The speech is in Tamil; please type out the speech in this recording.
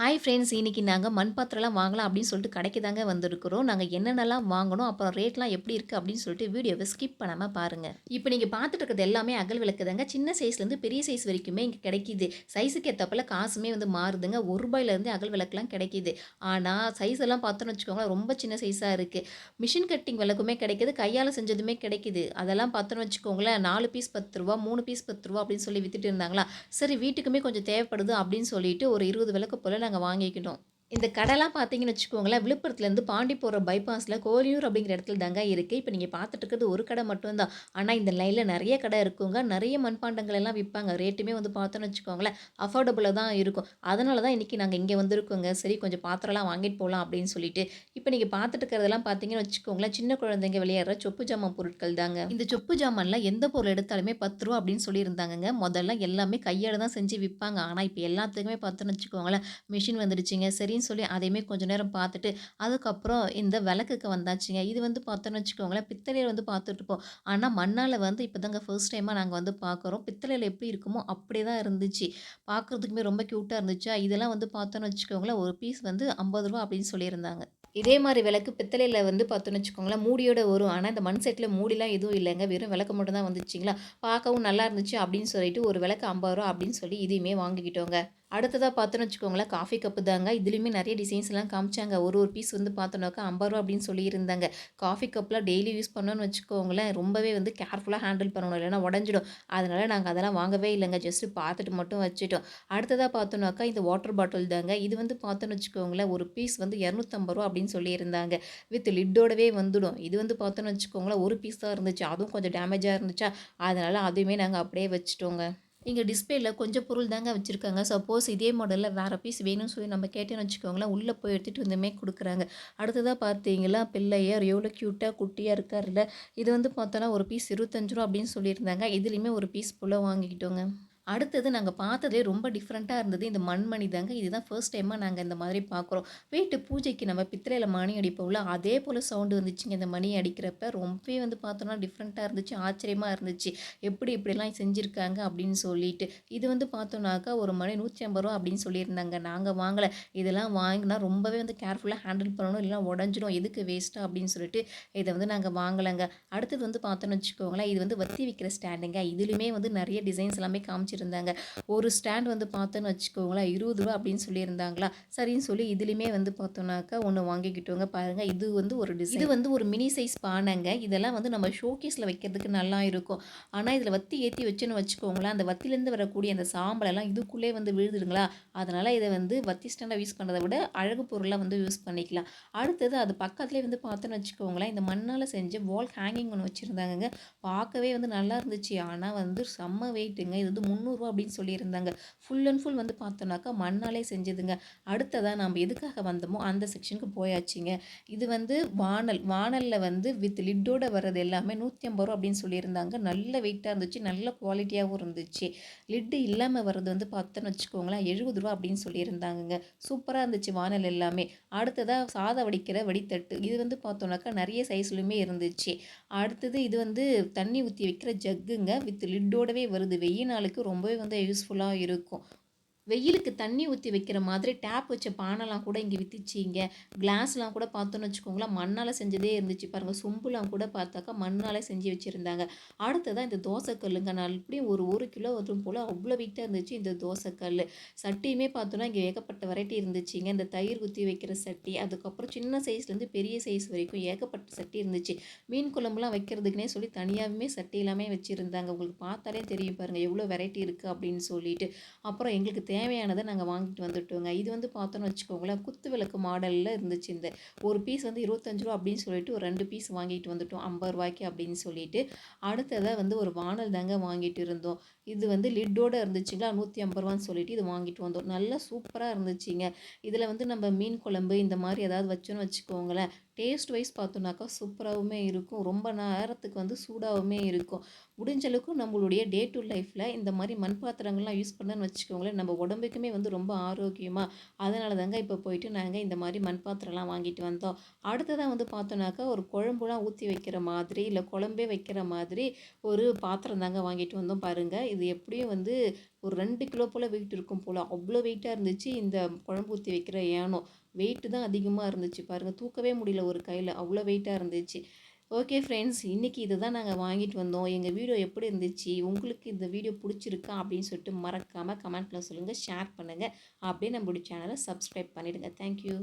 ஹாய் ஃப்ரெண்ட்ஸ், இன்னைக்கு நாங்க மண் பாத்திரம்லாம் வாங்கலாம் அப்படின்னு சொல்லிட்டு கடைக்கு தாங்க வந்திருக்கிறோம். நாங்க என்னென்னலாம் வாங்கணும், அப்புறம் ரேட்லாம் எப்படி இருக்கு அப்படின்னு சொல்லிட்டு வீடியோவ ஸ்கிப் பண்ணாம பாருங்க. இப்போ நீங்க பார்த்துட்டு இருக்கிறது எல்லாமே அகல் விளக்கு தாங்க. சின்ன சைஸ்லேருந்து பெரிய சைஸ் வரைக்குமே இங்க கிடைக்குது. சைஸுக்கு ஏத்தாப்புல காசுமே வந்து மாறுதுங்க. ரூ. 1 அகல் விளக்குலாம் கிடைக்குது. ஆனா சைஸ் எல்லாம் பார்த்தோம்னு வச்சுக்கோங்களேன், ரொம்ப சின்ன சைஸா இருக்கு. மிஷின் கட்டிங் விளக்குமே கிடைக்குது. கையால செஞ்சதுமே கிடைக்குது. அதெல்லாம் பார்த்தோம்னு வச்சுக்கோங்களேன், 4 பீஸ் ரூ. 10, 3 பீஸ் ரூ. 10 அப்படின்னு சொல்லி வித்துட்டு இருந்தாங்களா. சரி வீட்டுக்குமே கொஞ்சம் தேவைப்படுது அப்படின்னு சொல்லிட்டு ஒரு 20 விளக்கு போல நாங்க வாங்கிக்கிட்டோம். இந்த கடைலாம் பார்த்தீங்கன்னு வச்சுக்கோங்களேன், விழுப்புரத்துலேருந்து பாண்டி போற பைபாஸ்ல கோலியூர் அப்படிங்கிற இடத்துல தாங்க இருக்கு. இப்ப நீங்க பார்த்துட்டு இருக்கிறது ஒரு கடை மட்டும் தான். ஆனா இந்த லைன்ல நெறைய கடை இருக்குங்க. நெறைய மண்பாண்டங்கள் எல்லாம் விப்பாங்க. ரேட்டுமே வந்து பார்த்தோம்னு வச்சுக்கோங்களேன், அஃபோர்டபுளா தான் இருக்கும். அதனால தான் இன்னைக்கு நாங்க இங்க வந்திருக்கோங்க. சரி கொஞ்சம் பாத்திரம்லாம் வாங்கிட்டு போலாம் அப்படின்னு சொல்லிட்டு. இப்ப நீங்க பார்த்துட்டு இருக்கிறதெல்லாம் பார்த்தீங்கன்னு வச்சுக்கோங்களேன், சின்ன குழந்தைங்க விளையாடுற சொப்பு ஜாமான் பொருட்கள் தாங்க. இந்த சொப்பு ஜாமான்ல எந்த பொருள் எடுத்தாலுமே ரூ. 10 அப்படின்னு சொல்லியிருந்தாங்கங்க. மொதல்ல எல்லாமே கையால தான் செஞ்சு விப்பாங்க. ஆனா இப்ப எல்லாத்துக்குமே பார்த்தோம்னு வச்சுக்கோங்களேன், மிஷின் வந்துடுச்சுங்க. சரின்னு சொல்லி அதையுமே கொஞ்ச நேரம் பார்த்துட்டு, அதுக்கப்புறம் இந்த விளக்குக்கு வந்தாச்சுங்க. இது வந்து பார்த்தோம்னு வச்சுக்கோங்களேன், பித்தளையில வந்து பார்த்துட்டுருப்போம். ஆனா மண்ணால வந்து இப்ப தாங்க ஃபர்ஸ்ட் டைமா நாங்க வந்து பார்க்குறோம். பித்தளையில எப்படி இருக்குமோ அப்படியே தான் இருந்துச்சு. பார்க்குறதுக்குமே ரொம்ப கியூட்டா இருந்துச்சா, இதெல்லாம் வந்து பார்த்தோம்னு வச்சுக்கோங்களேன், ஒரு பீஸ் வந்து ரூ. 50 அப்படின்னு சொல்லியிருந்தாங்க. இதே மாரி விளக்கு பித்தளையில வந்து பார்த்தோம்னு வச்சுக்கோங்களேன், மூடியோட வரும். ஆனா இந்த மண் செட்ல மூடிலாம் எதுவும் இல்லங்க. வெறும் விளக்கு மட்டும் தான் வந்துச்சுங்களா. பார்க்கவும் நல்லா இருந்துச்சு அப்படின்னு சொல்லிட்டு ஒரு விளக்கு ரூ. 50 அப்படின்னு சொல்லி இதையுமே வாங்கிக்கிட்டோங்க. அடுத்ததா பார்த்தோன்னு வச்சுக்கோங்களேன், காஃபி கப்பு தாங்க. இதுலயுமே நெறைய டிசைன்ஸ்லாம் காமிச்சாங்க. ஒரு பீஸ் வந்து பார்த்தோம்னாக்கா ரூ. 50 அப்படின்னு சொல்லியிருந்தாங்க. காஃபி கப்லாம் டெய்லி யூஸ் பண்ணோம்னு வச்சுக்கோங்களேன், ரொம்பவே வந்து கேர்ஃபுல்லா ஹேண்டில் பண்ணணும். இல்லைன்னா உடஞ்சிடும். அதனால நாங்க அதெல்லாம் வாங்கவே இல்லங்க. ஜஸ்ட் பார்த்துட்டு மட்டும் வச்சுட்டோம். அடுத்ததா பார்த்தோம்னாக்கா, இந்த வாட்டர் பாட்டில் தாங்க. இது வந்து பார்த்தோன்னு வச்சுக்கோங்களேன், ஒரு பீஸ் வந்து ரூ. 250 அப்படின்னு சொல்லியிருந்தாங்க. வித் லிட்டோடவே வந்துடும். இது வந்து பார்த்தோன்னு வச்சுக்கோங்களேன், ஒரு பீஸ் தான் இருந்துச்சு. அதுவும் கொஞ்சம் டேமேஜா இருந்துச்சா, அதனால அதுவுமே நாங்க அப்படியே வச்சுட்டோங்க. இங்க டிஸ்ப்ளேல கொஞ்சம் பொருள் தாங்க வச்சிருக்காங்க. சப்போஸ் இதே மாடல்ல வேற பீஸ் வேணும்னு சொல்லி நம்ம கேட்டோம்னு வச்சுக்கோங்களேன், உள்ள போய் எடுத்துட்டு வந்துமே குடுக்குறாங்க. அடுத்ததா பார்த்தீங்களா, பிள்ளையார் எவ்வளோ கியூட்டா குட்டியா இருக்காருல்ல. இது வந்து பார்த்தோன்னா, ஒரு பீஸ் ரூ. 25 அப்படின்னு சொல்லியிருந்தாங்க. இதுலயுமே ஒரு பீஸ் போல வாங்கிக்கிட்டோங்க. அடுத்தது நாங்க பார்த்ததுலே ரொம்ப டிஃப்ரெண்ட்டா இருந்தது. இந்த மண்மணி தாங்க. இதுதான் ஃபர்ஸ்ட் டைமா நாங்க இந்த மாதிரி பார்க்குறோம். வீட்டு பூஜைக்கு நம்ம பித்தளையில மணி அடிப்போம்ல, அதே போல சவுண்ட் வந்துச்சுங்க இந்த மணி அடிக்கிறப்ப. ரொம்பவே வந்து பார்த்தோம்னா டிஃப்ரெண்ட்டா இருந்துச்சு. ஆச்சரியமா இருந்துச்சு. எப்படி இப்படிலாம் செஞ்சிருக்காங்க அப்படின்னு சொல்லிட்டு. இது வந்து பார்த்தோம்னாக்கா ஒரு மணி ரூ. 150 அப்படின்னு சொல்லியிருந்தாங்க. நாங்க வாங்கல. இதெல்லாம் வாங்குனா ரொம்பவே வந்து கேர்ஃபுல்லா ஹேண்டில் பண்ணணும். இல்லைனா உடஞ்சிடும். எதுக்கு வேஸ்ட்டா அப்படின்னு சொல்லிட்டு இத வந்து நாங்க வாங்கலங்க. அடுத்தது வந்து பார்த்தோம்னு வச்சுக்கோங்களேன், இது வந்து வத்தி வைக்கிற ஸ்டாண்டுங்க. இதுலயுமே வந்து நெறைய டிசைன்ஸ் எல்லாமே காமிச்சிருந்தாங்க. ஒரு ஸ்டாண்ட் வந்து பார்த்தோன்னு வச்சுக்கோங்களேன், ரூ. 20 அப்படின்னு சொல்லியிருந்தாங்களா, சரின்னு சொல்லி இதுலயுமே வந்து பார்த்தோம்னாக்கா, ஒண்ணு வாங்கிக்கிட்டோங்க. பாருங்க இது வந்து ஒரு டிசைன். இது வந்து ஒரு மினி சைஸ் பானைங்க. இதெல்லாம் வந்து நம்ம ஷோகேஸ்ல வைக்கிறதுக்கு நல்லா இருக்கும். ஆனா, இதில வத்தி ஏத்தி வச்சோன்னு வச்சுக்கோங்களேன், அந்த வத்திலேருந்து வரக்கூடிய அந்த சாம்பல் எல்லாம் இதுக்குள்ளே வந்து விழுதுடுங்களா, அதனால இத வந்து வத்தி ஸ்டாண்டா யூஸ் பண்றத விட அழகு பொருளா வந்து யூஸ் பண்ணிக்கலாம். அடுத்தது அது பக்கத்திலேயே வந்து பார்த்தோன்னு வச்சுக்கோங்களேன், இந்த மண்ணால செஞ்ச வால் ஹேங்கிங் ஒண்ணு வச்சிருந்தாங்கங்க. பார்க்கவே வந்து நல்லா இருந்துச்சு. ஆனா வந்து செம்ம வெயிட்டுங்க. இது வந்து ரூ. 300 அப்படின்னு சொல்லியிருந்தாங்க. ஃபுல் அண்ட் ஃபுல் வந்து பார்த்தோம்னாக்கா மண்ணாலே செஞ்சதுங்க. அடுத்ததா நம்ம எதுக்காக வந்தோமோ அந்த செக்ஷனுக்கு போயாச்சுங்க. இது வந்து வாணல். வாணல்ல வந்து வித் லிட்டோட வர்றது எல்லாமே ரூ. 150 அப்படின்னு சொல்லியிருந்தாங்க. நல்ல வெயிட்டா இருந்துச்சு. நல்ல குவாலிட்டியாவும் இருந்துச்சு. லிட்டு இல்லாம வர்றது வந்து பார்த்தோன்னு வச்சுக்கோங்களேன், ரூ. 70 அப்படின்னு சொல்லியிருந்தாங்கங்க. சூப்பரா இருந்துச்சு வாணல் எல்லாமே. அடுத்ததா சாதம் வடிக்கிற வடித்தட்டு. இது வந்து பார்த்தோம்னாக்கா நெறைய சைஸ்லயுமே இருந்துச்சு. அடுத்தது இது வந்து தண்ணி ஊத்தி வைக்கிற ஜக்குங்க. வித் லிட்டோடவே வருது. வெயில் நாளுக்கு ரொம்பவே வந்து யூஸ்ஃபுல்லா இருக்கும். வெயிலுக்கு தண்ணி ஊத்தி வைக்கிற மாதிரி டேப் வச்ச பானைலாம் கூட இங்க வித்துச்சுங்க. கிளாஸ்லாம் கூட பார்த்தோன்னு வச்சுக்கோங்களேன், மண்ணால செஞ்சதே இருந்துச்சு பாருங்க. சொம்புலாம் கூட பார்த்தாக்கா மண்ணால செஞ்சு வச்சிருந்தாங்க. அடுத்ததா இந்த தோசை கல்லுங்க. நான் எப்படியும் ஒரு 1 கிலோ வரும் போல அவ்வளோ வெயிட்டா இருந்துச்சு இந்த தோசை கல்லு. சட்டியுமே பார்த்தோன்னா, இங்க ஏகப்பட்ட வெரைட்டி இருந்துச்சுங்க. இந்த தயிர் ஊத்தி வைக்கிற சட்டி, அதுக்கப்புறம் சின்ன சைஸ்லேருந்து பெரிய சைஸ் வரைக்கும் ஏகப்பட்ட சட்டி இருந்துச்சு. மீன் குழம்புலாம் வைக்கிறதுக்குன்னே சொல்லி தனியாவுமே சட்டி எல்லாமே வச்சிருந்தாங்க. உங்களுக்கு பார்த்தாலே தெரியும் பாருங்க, எவ்வளோ வெரைட்டி இருக்கு அப்படின்னு சொல்லிட்டு. அப்புறம் எங்களுக்கு தேவையானத நாங்க வாங்கிட்டு வந்துட்டோங்க. இது வந்து பார்த்தோன்னு வச்சுக்கோங்களேன், குத்து விளக்கு மாடல்ல இருந்துச்சு இந்த. ஒரு பீஸ் வந்து ரூ. 25 அப்படின்னு சொல்லிட்டு ஒரு 2 பீஸ் வாங்கிட்டு வந்துட்டோம். ரூ. 50 அப்படின்னு சொல்லிட்டு. அடுத்ததா வந்து ஒரு வாணல் தாங்க வாங்கிட்டு இருந்தோம். இது வந்து லிட்டோட இருந்துச்சுங்களா, ரூ. 150 சொல்லிட்டு இது வாங்கிட்டு வந்தோம். நல்லா சூப்பரா இருந்துச்சுங்க. இதில வந்து நம்ம மீன் குழம்பு இந்த மாரி ஏதாவது வச்சோன்னு வச்சுக்கோங்களேன், டேஸ்ட் வைஸ் பார்த்தோம்னாக்கா சூப்பராவுமே இருக்கும். ரொம்ப நேரத்துக்கு வந்து சூடாவுமே இருக்கும். முடிஞ்ச அளவுக்கு நம்மளுடைய டே டு லைஃப்ல இந்த மாரி மண் பாத்திரங்கள்லாம் யூஸ் பண்ணோன்னு வச்சுக்கோங்களேன், நம்ம உடம்புக்குமே வந்து ரொம்ப ஆரோக்கியமா, அதனால தாங்க இப்போ போயிட்டு நாங்க இந்த மாரி மண் பாத்திரம்லாம் வாங்கிட்டு வந்தோம். அடுத்ததா வந்து பார்த்தோம்னாக்கா, ஒரு குழம்புலாம் ஊத்தி வைக்கிற மாதிரி, இல்ல குழம்பே வைக்கிற மாதிரி ஒரு பாத்திரம் தாங்க வாங்கிட்டு வந்தோம் பாருங்க. இது எப்படியும் வந்து ஒரு 2 கிலோ போல் வெயிட் இருக்கும் போல், அவ்வளோ வெயிட்டாக இருந்துச்சு இந்த குழம்பு ஊற்றி வைக்கிற ஏனம். வெயிட்டு தான் அதிகமாக இருந்துச்சு பாருங்கள், தூக்கவே முடியல ஒரு கையில், அவ்வளோ வெயிட்டாக இருந்துச்சு. ஓகே ஃப்ரெண்ட்ஸ், இன்றைக்கி இதை தான் நாங்கள் வாங்கிட்டு வந்தோம். எங்கள் வீடியோ எப்படி இருந்துச்சு, உங்களுக்கு இந்த வீடியோ பிடிச்சிருக்கா அப்படின்னு சொல்லிட்டு மறக்காமல் கமெண்ட்டில் சொல்லுங்கள், ஷேர் பண்ணுங்கள். அப்படியே நம்மளுடைய சேனலை சப்ஸ்கிரைப் பண்ணிவிடுங்க. தேங்க்யூ.